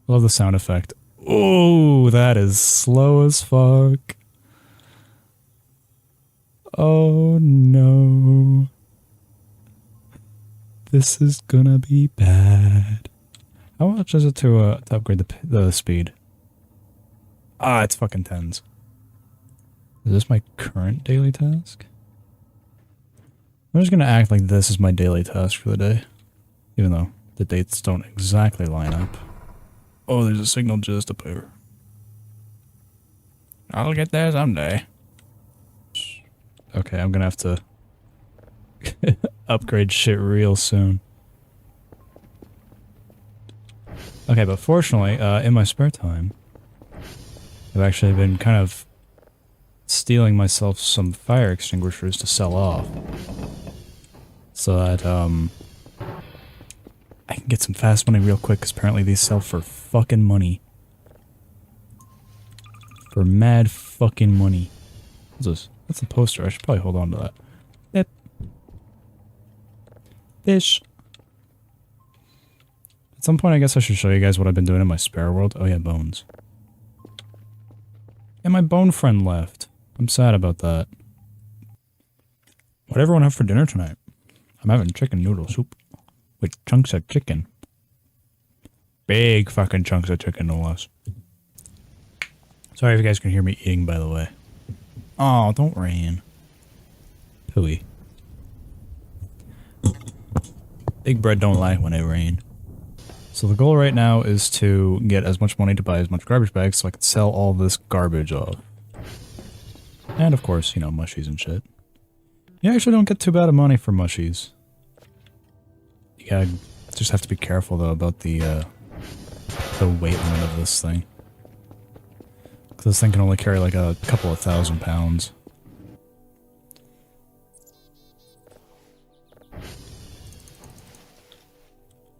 Love the sound effect. Oh, that is slow as fuck. Oh no. This is gonna be bad. How much is it to upgrade the speed? Ah, it's fucking tens. Is this my current daily task? I'm just gonna act like this is my daily task for the day. Even though the dates don't exactly line up. Oh, there's a signal just up here. I'll get there someday. Okay, I'm gonna have to upgrade shit real soon. Okay, but fortunately, in my spare time, I've actually been kind of stealing myself some fire extinguishers to sell off. So that, I can get some fast money real quick, because apparently these sell for fucking money. For mad fucking money. What's this? That's a poster. I should probably hold on to that. Yep. Fish. At some point, I guess I should show you guys what I've been doing in my spare world. Oh yeah, bones. And my bone friend left. I'm sad about that. What'd everyone have for dinner tonight? I'm having chicken noodle soup. With chunks of chicken. Big fucking chunks of chicken, no less. Sorry if you guys can hear me eating, by the way. Oh, don't rain. Pooey. Big bread don't lie when it rain. So the goal right now is to get as much money to buy as much garbage bags so I can sell all this garbage off. And of course, you know, mushies and shit. You actually don't get too bad of money for mushies. You gotta just have to be careful though about the weight limit of this thing. Cause this thing can only carry like a couple of 1,000 pounds.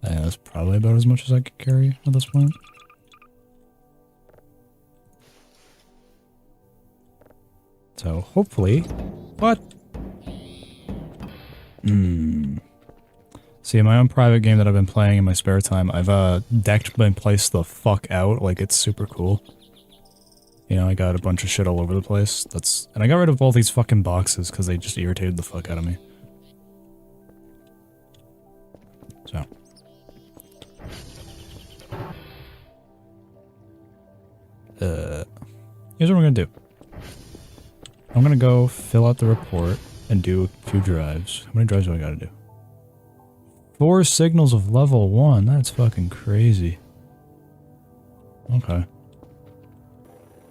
Yeah, that's probably about as much as I could carry at this point. So hopefully, what? See, in my own private game that I've been playing in my spare time, I've decked and placed the fuck out, like it's super cool. You know, I got a bunch of shit all over the place. And I got rid of all these fucking boxes because they just irritated the fuck out of me. So. Here's what we're gonna do. I'm gonna go fill out the report and do a few drives. How many drives do I gotta do? 4 signals of level 1. That's fucking crazy. Okay.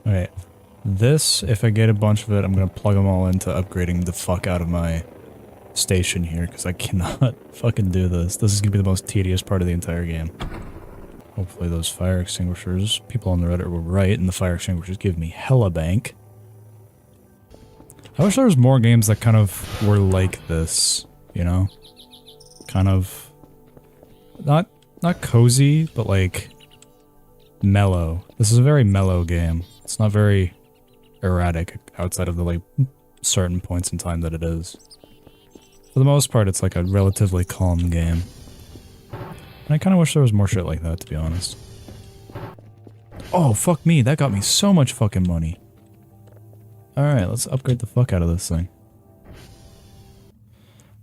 Alright. This, if I get a bunch of it, I'm gonna plug them all into upgrading the fuck out of my station here, because I cannot fucking do this. This is gonna be the most tedious part of the entire game. Hopefully those fire extinguishers, people on the Reddit were right, and the fire extinguishers give me hella bank. I wish there was more games that kind of were like this, you know? Kind of... Not cozy, but like... mellow. This is a very mellow game. It's not very erratic outside of the like certain points in time that it is. For the most part, it's like a relatively calm game. And I kind of wish there was more shit like that, to be honest. Oh, fuck me. That got me so much fucking money. Alright, let's upgrade the fuck out of this thing.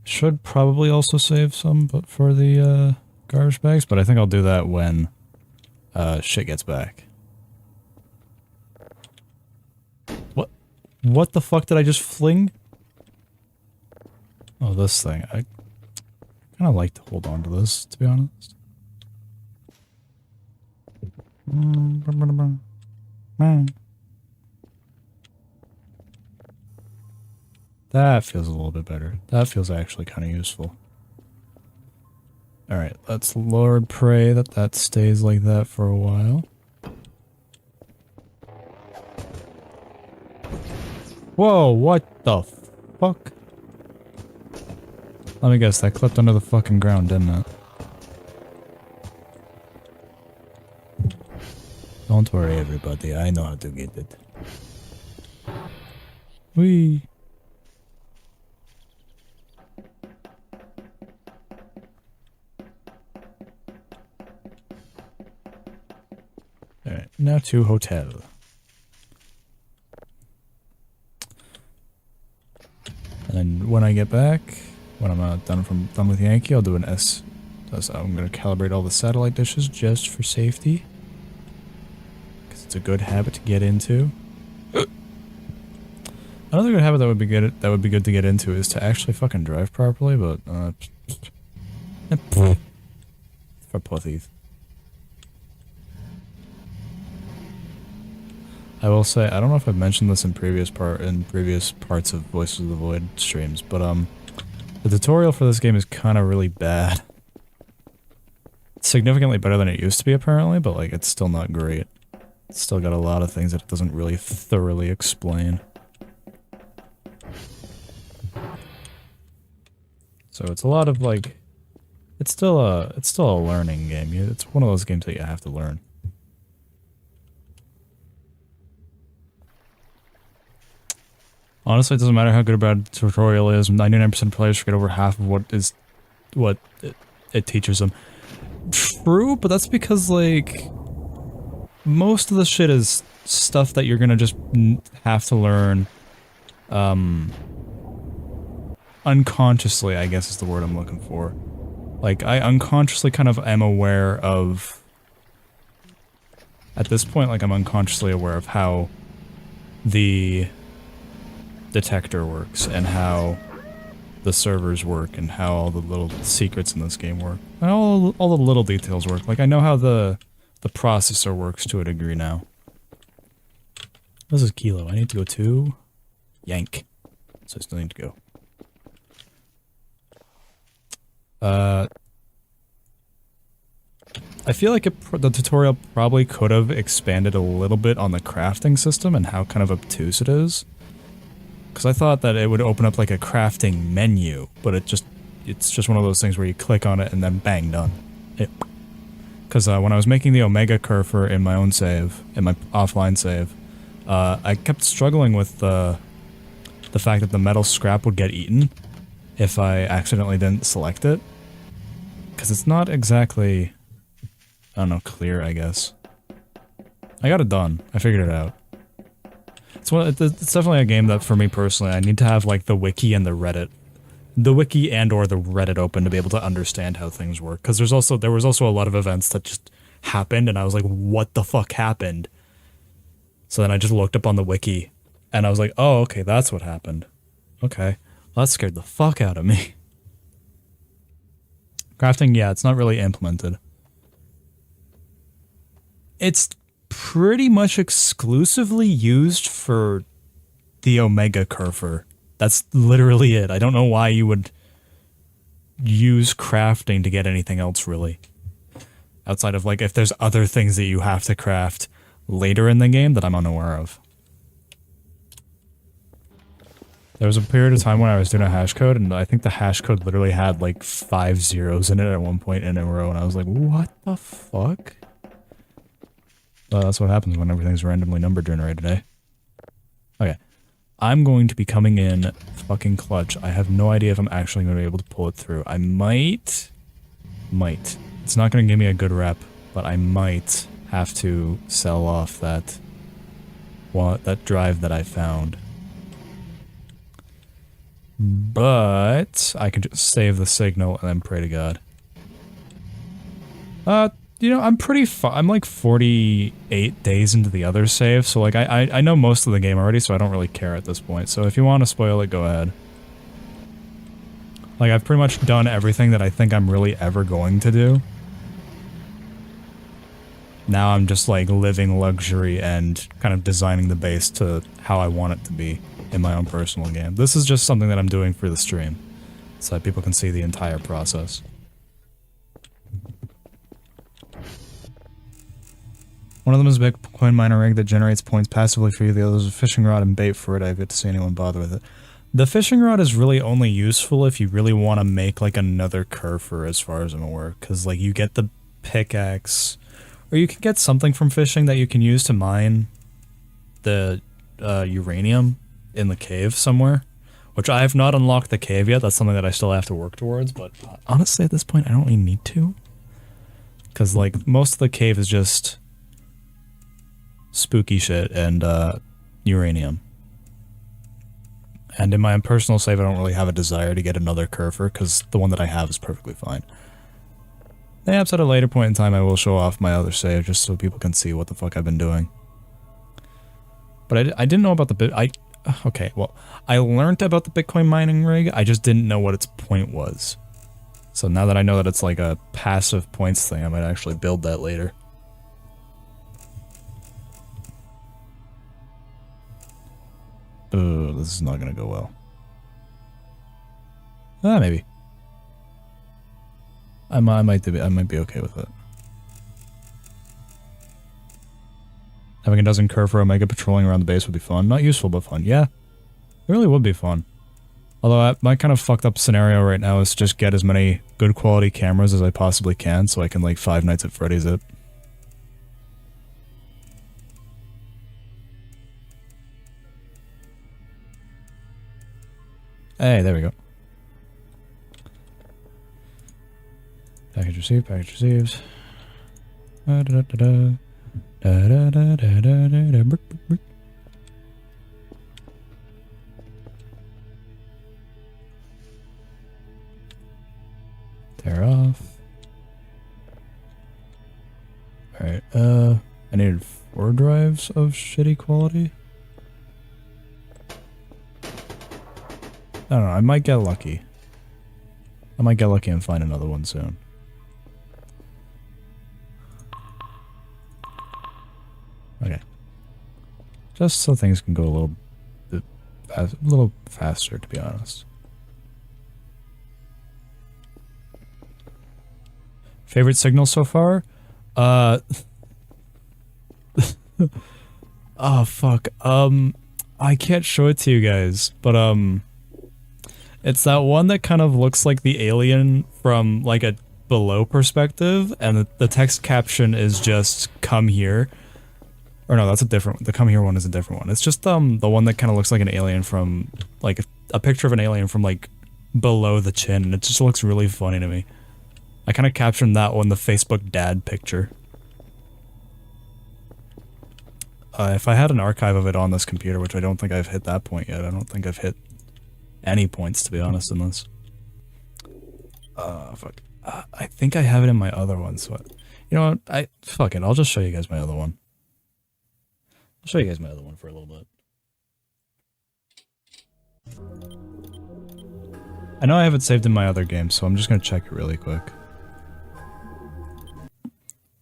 Should probably also save some but for the garbage bags, but I think I'll do that when shit gets back. What the fuck did I just fling? Oh, this thing. I kind of like to hold on to this, to be honest. That feels a little bit better. That feels actually kind of useful. Alright, let's Lord pray that that stays like that for a while. Whoa, what the fuck? Let me guess, that clipped under the fucking ground, didn't it? Don't worry, everybody. I know how to get it. Whee! Alright, now to hotel. And then when I get back, when I'm done with Yankee, I'll do an S. So I'm gonna calibrate all the satellite dishes just for safety. Because it's a good habit to get into. Another good habit that would be good to get into is to actually fucking drive properly, but for pussies. I will say, I don't know if I've mentioned this in previous parts of Voices of the Void streams, but the tutorial for this game is kind of really bad. It's significantly better than it used to be apparently, but like it's still not great. It's still got a lot of things that it doesn't really thoroughly explain. So it's a lot of like, it's still a learning game. It's one of those games that you have to learn. Honestly, it doesn't matter how good or bad the tutorial is. 99% of players forget over half of what it teaches them. True, but that's because like most of the shit is stuff that you're gonna just have to learn. Unconsciously, I guess is the word I'm looking for. Like, I unconsciously kind of am aware of... At this point, like, I'm unconsciously aware of how the detector works, and how the servers work, and how all the little secrets in this game work. And all the little details work. Like, I know how the processor works to a degree now. This is Kilo. I need to go to... Yank. So I still need to go. I feel like the tutorial probably could have expanded a little bit on the crafting system and how kind of obtuse it is. Because I thought that it would open up like a crafting menu, but it's just one of those things where you click on it and then bang, done. Because when I was making the Omega Curfer in my own save, in my offline save, I kept struggling with the fact that the metal scrap would get eaten if I accidentally didn't select it. Because it's not exactly, I don't know, clear, I guess. I got it done. I figured it out. It's definitely a game that, for me personally, I need to have, like, the wiki and the Reddit. The wiki and or the Reddit open to be able to understand how things work. Because there was also a lot of events that just happened, and I was like, what the fuck happened? So then I just looked up on the wiki, and I was like, oh, okay, that's what happened. Okay. Well, that scared the fuck out of me. Crafting, yeah, it's not really implemented. It's pretty much exclusively used for the Omega Curfer. That's literally it. I don't know why you would use crafting to get anything else, really. Outside of, like, if there's other things that you have to craft later in the game that I'm unaware of. There was a period of time when I was doing a hash code, and I think the hash code literally had like 5 zeros in it at one point in a row, and I was like, what the fuck? Well, that's what happens when everything's randomly number generated, eh? Okay. I'm going to be coming in fucking clutch. I have no idea if I'm actually going to be able to pull it through. I might. It's not going to give me a good rep, but I might have to sell off that drive that I found. But I can just save the signal and then pray to God. You know, I'm like 48 days into the other save, so like I know most of the game already, so I don't really care at this point. So if you want to spoil it, go ahead. Like, I've pretty much done everything that I think I'm really ever going to do. Now I'm just like living luxury and kind of designing the base to how I want it to be in my own personal game. This is just something that I'm doing for the stream, so that people can see the entire process. One of them is a Bitcoin miner rig that generates points passively for you, the other is a fishing rod and bait for it. I've yet to see anyone bother with it. The fishing rod is really only useful if you really want to make like another Curfer, as far as I'm aware, because like you get the pickaxe, or you can get something from fishing that you can use to mine the uranium in the cave somewhere, which I have not unlocked the cave yet. That's something that I still have to work towards, but honestly at this point I don't really need to, because like most of the cave is just spooky shit, and uranium. And in my personal save, I don't really have a desire to get another curver, because the one that I have is perfectly fine. Perhaps at a later point in time I will show off my other save, just so people can see what the fuck I've been doing. But I didn't know about the okay, well, I learned about the Bitcoin mining rig, I just didn't know what its point was. So now that I know that it's like a passive points thing, I might actually build that later. Ugh, this is not gonna go well. Ah, maybe. I might be okay with it. Having a dozen curve for Omega patrolling around the base would be fun. Not useful, but fun. Yeah, it really would be fun. Although my kind of fucked up scenario right now is to just get as many good quality cameras as I possibly can so I can like Five Nights at Freddy's it. Hey, there we go. Package received, package receives. Da da da da da da da da da da da. Tear off. Alright, I needed 4 drives of shitty quality. I don't know, I might get lucky. I might get lucky and find another one soon. Okay. Just so things can go a little faster, to be honest. Favorite signal so far? Oh fuck. I can't show it to you guys, but it's that one that kind of looks like the alien from like a below perspective, and the text caption is just "come here." Or no, that's a different one. The "come here" one is a different one. It's just the one that kind of looks like an alien from like a picture of an alien from like below the chin, and it just looks really funny to me. I kind of captioned that one the Facebook dad picture. If I had an archive of it on this computer, which I don't think I've hit that point yet. I don't think I've hit any points, to be honest, in this. Fuck. I think I have it in my other one, so... You know what? Fuck it, I'll just show you guys my other one. I'll show you guys my other one for a little bit. I know I have it saved in my other game, so I'm just gonna check it really quick.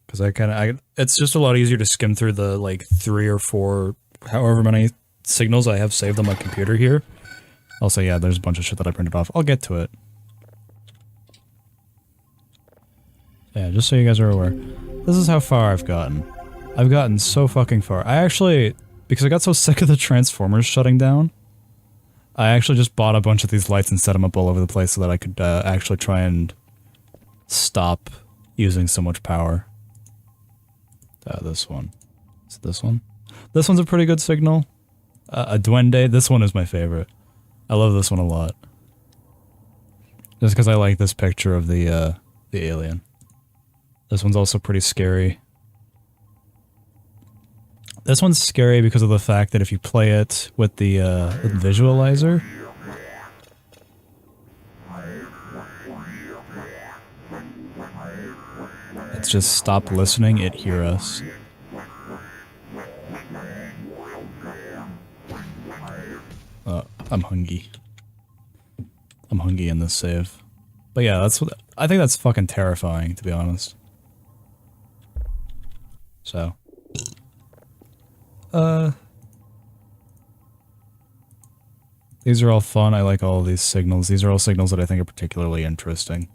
Because it's just a lot easier to skim through the, like, 3 or 4, however many signals I have saved on my computer here. Also, yeah, there's a bunch of shit that I printed off. I'll get to it. Yeah, just so you guys are aware. This is how far I've gotten. I've gotten so fucking far. I actually, because I got so sick of the Transformers shutting down, I actually just bought a bunch of these lights and set them up all over the place so that I could actually try and stop using so much power. This one. Is it this one? This one's a pretty good signal. A Duende. This one is my favorite. I love this one a lot. Just because I like this picture of the alien. This one's also pretty scary. This one's scary because of the fact that if you play it with the visualizer... It's just stop listening, it hear us. I'm hungry. I'm hungry in this save. But yeah, that's what I think that's fucking terrifying, to be honest. So. These are all fun. I like all of these signals. These are all signals that I think are particularly interesting.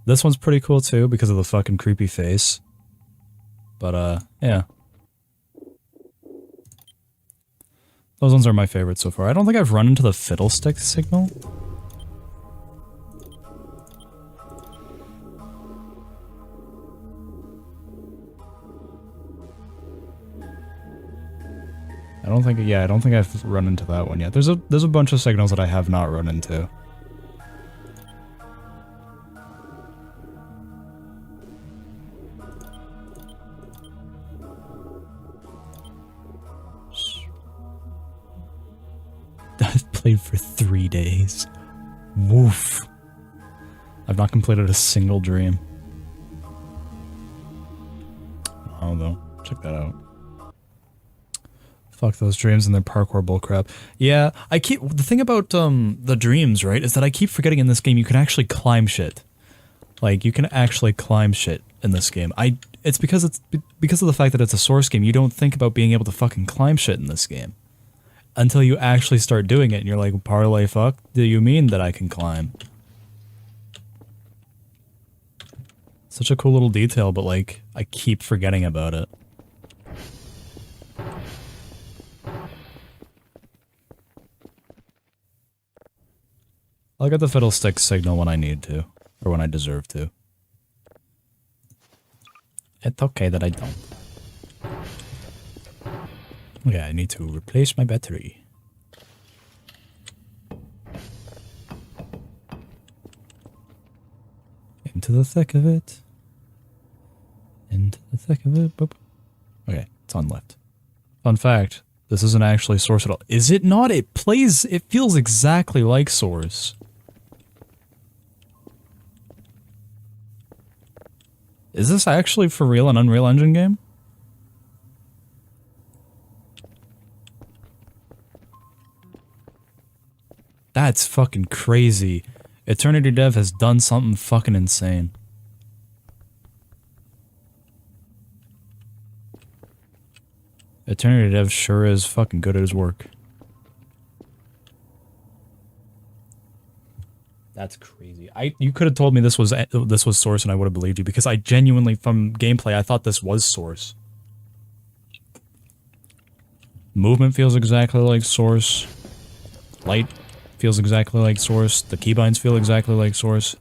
This one's pretty cool too, because of the fucking creepy face. But, yeah. Those ones are my favorites so far. I don't think I've run into the fiddlestick signal. I don't think I've run into that one yet. There's a bunch of signals that I have not run into. played for 3 days. Woof. I've not completed a single dream. Oh, though. Check that out. Fuck those dreams and their parkour bullcrap. Yeah, the thing about, the dreams, right, is that I keep forgetting in this game you can actually climb shit. Like, you can actually climb shit in this game. It's because of the fact that it's a Source game, you don't think about being able to fucking climb shit in this game. Until you actually start doing it, and you're like, parlay fuck, do you mean that I can climb? Such a cool little detail, but like, I keep forgetting about it. I'll get the fiddlestick signal when I need to, or when I deserve to. It's okay that I don't. Okay, I need to replace my battery. Into the thick of it. Into the thick of it. Boop. Okay, it's on left. Fun fact, this isn't actually Source at all. Is it not? It feels exactly like Source. Is this actually for real an Unreal Engine game? That's fucking crazy. Eternity Dev has done something fucking insane. Eternity Dev sure is fucking good at his work. That's crazy. You could have told me this was Source and I would have believed you, because I genuinely, from gameplay, I thought this was Source. Movement feels exactly like Source. Light feels exactly like Source. The keybinds feel exactly like Source.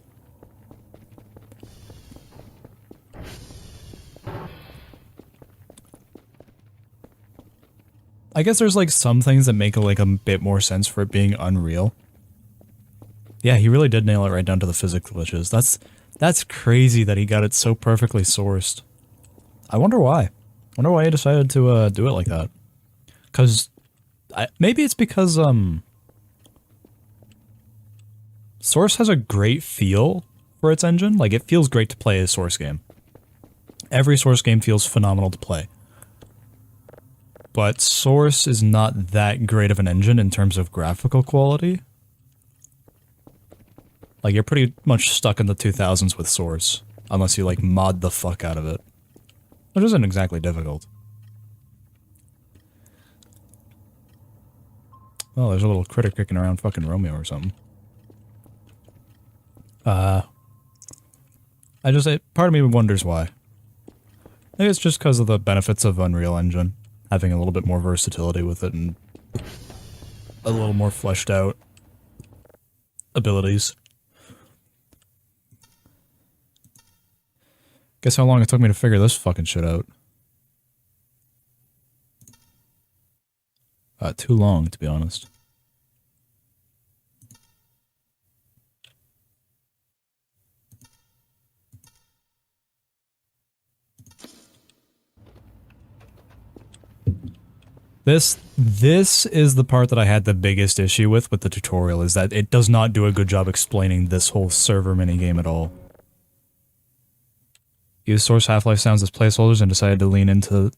I guess there's like some things that make like a bit more sense for it being Unreal. Yeah, he really did nail it right down to the physics glitches. That's crazy that he got it so perfectly sourced. I wonder why. I wonder why he decided to do it like that. Cause maybe it's because Source has a great feel for its engine. Like, it feels great to play a Source game. Every Source game feels phenomenal to play. But Source is not that great of an engine in terms of graphical quality. Like, you're pretty much stuck in the 2000s with Source. Unless you, like, mod the fuck out of it. Which isn't exactly difficult. Oh, there's a little critter kicking around fucking Romeo or something. Part of me wonders why. Maybe it's just because of the benefits of Unreal Engine. Having a little bit more versatility with it and a little more fleshed out abilities. Guess how long it took me to figure this fucking shit out. Too long, to be honest. This is the part that I had the biggest issue with the tutorial, is that it does not do a good job explaining this whole server minigame at all. Use Source Half-Life sounds as placeholders and decided to lean into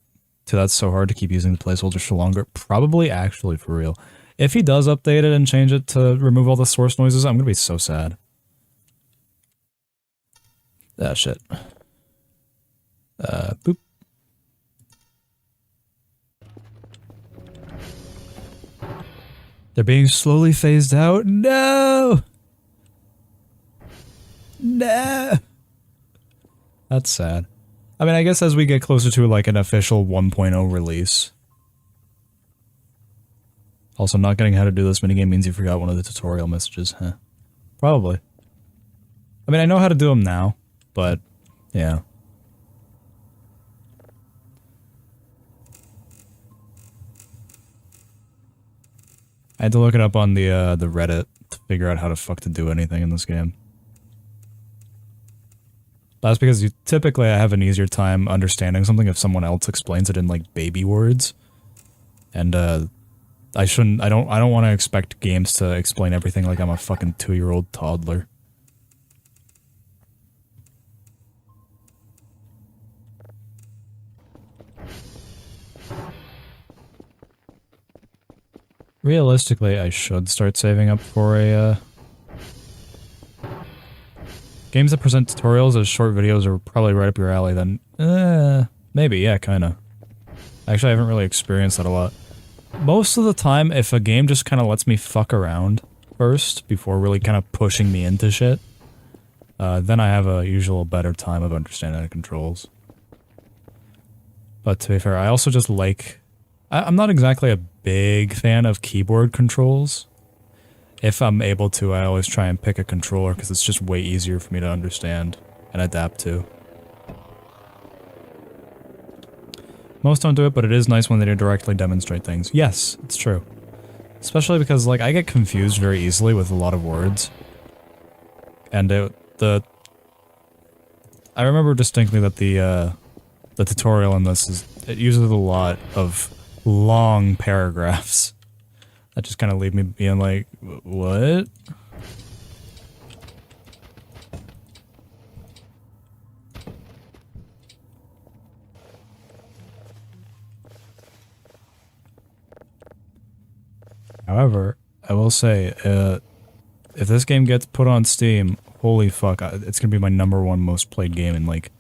that so hard to keep using the placeholders for longer. Probably actually for real. If he does update it and change it to remove all the Source noises, I'm gonna be so sad. Ah, shit. Boop. They're being slowly phased out. No! No! That's sad. I mean, I guess as we get closer to, like, an official 1.0 release. Also, not getting how to do this minigame means you forgot one of the tutorial messages, huh? Probably. I mean, I know how to do them now, but, yeah. I had to look it up on the Reddit to figure out how the fuck to do anything in this game. That's because typically I have an easier time understanding something if someone else explains it in, like, baby words. And, I shouldn't, I don't want to expect games to explain everything like I'm a fucking 2-year-old toddler. Realistically, I should start saving up for a, games that present tutorials as short videos are probably right up your alley then. Maybe, yeah, kinda. Actually, I haven't really experienced that a lot. Most of the time, if a game just kind of lets me fuck around first, before really kind of pushing me into shit, then I have a usual better time of understanding the controls. But to be fair, I also just like... I'm not exactly a big fan of keyboard controls. If I'm able to, I always try and pick a controller because it's just way easier for me to understand and adapt to. Most don't do it, but it is nice when they do directly demonstrate things. Yes, it's true. Especially because, like, I get confused very easily with a lot of words. And I remember distinctly that the tutorial in this it uses a lot of long paragraphs. That just kind of leave me being like, what? However, I will say, if this game gets put on Steam, holy fuck, it's gonna be my #1 most played game in, like,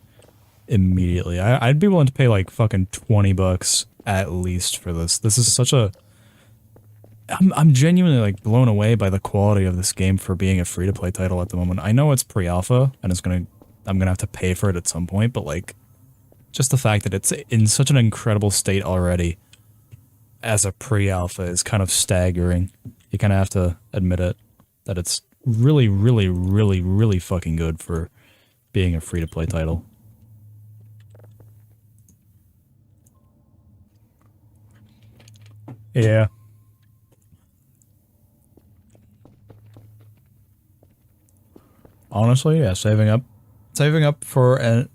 immediately. I'd be willing to pay, like, fucking $20 at least for this. This is such a... I'm genuinely, like, blown away by the quality of this game for being a free-to-play title at the moment. I know it's pre-alpha, and I'm gonna have to pay for it at some point, but, like, just the fact that it's in such an incredible state already as a pre-alpha is kind of staggering. You kind of have to admit it, that it's really, really, really, really fucking good for being a free-to-play title. Yeah. Honestly, yeah, saving up for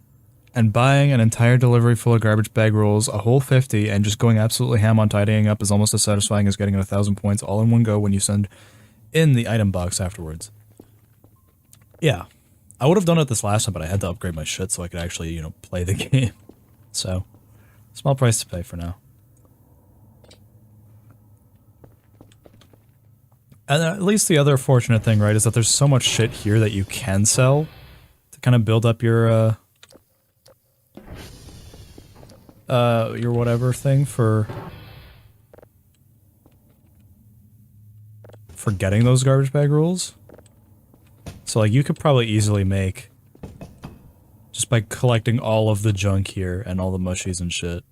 and buying an entire delivery full of garbage bag rolls, a whole 50, and just going absolutely ham on tidying up is almost as satisfying as getting 1,000 points all in one go when you send in the item box afterwards. Yeah. I would have done it this last time, but I had to upgrade my shit so I could actually, you know, play the game. So, small price to pay for now. And at least the other fortunate thing, right, is that there's so much shit here that you can sell to kind of build up your whatever thing for getting those garbage bag rules. So, like, you could probably easily make, just by collecting all of the junk here and all the mushies and shit.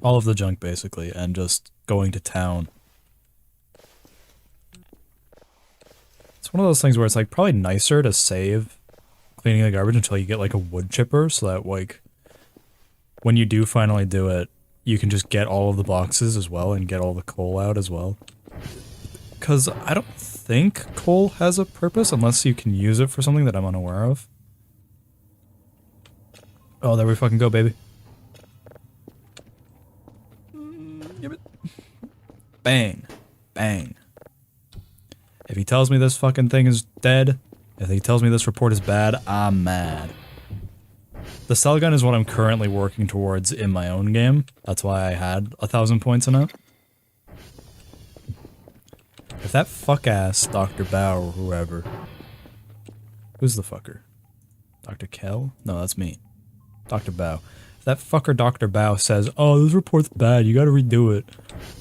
All of the junk, basically, and just going to town. It's one of those things where it's, like, probably nicer to save cleaning the garbage until you get, like, a wood chipper, so that, like, when you do finally do it, you can just get all of the boxes as well and get all the coal out as well. Because I don't think coal has a purpose unless you can use it for something that I'm unaware of. Oh, there we fucking go, baby. Give it. Bang. Bang. If he tells me this fucking thing is dead, if he tells me this report is bad, I'm mad. The cell gun is what I'm currently working towards in my own game. That's why I had 1,000 points in it. If that fuck-ass Dr. Bao or whoever... Who's the fucker? Dr. Kell? No, that's me. Dr. Bao. If that fucker Dr. Bao says, oh, this report's bad, you gotta redo it,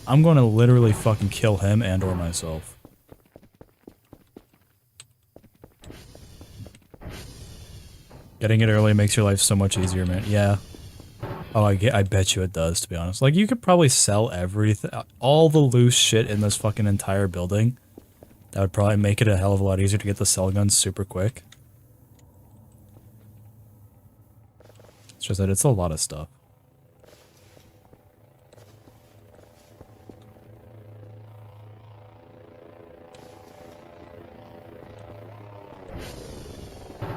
I'm gonna literally fucking kill him and or myself. Getting it early makes your life so much easier, man. Yeah. Oh, I bet you it does, to be honest. Like, you could probably sell everything, all the loose shit in this fucking entire building. That would probably make it a hell of a lot easier to get the cell guns super quick. It's just that it's a lot of stuff.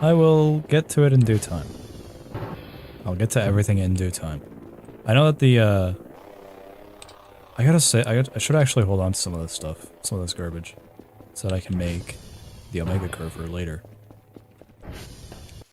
I will get to it in due time. I'll get to everything in due time. I know that I gotta say, I should actually hold on to some of this stuff, some of this garbage, so that I can make the Omega curve for later.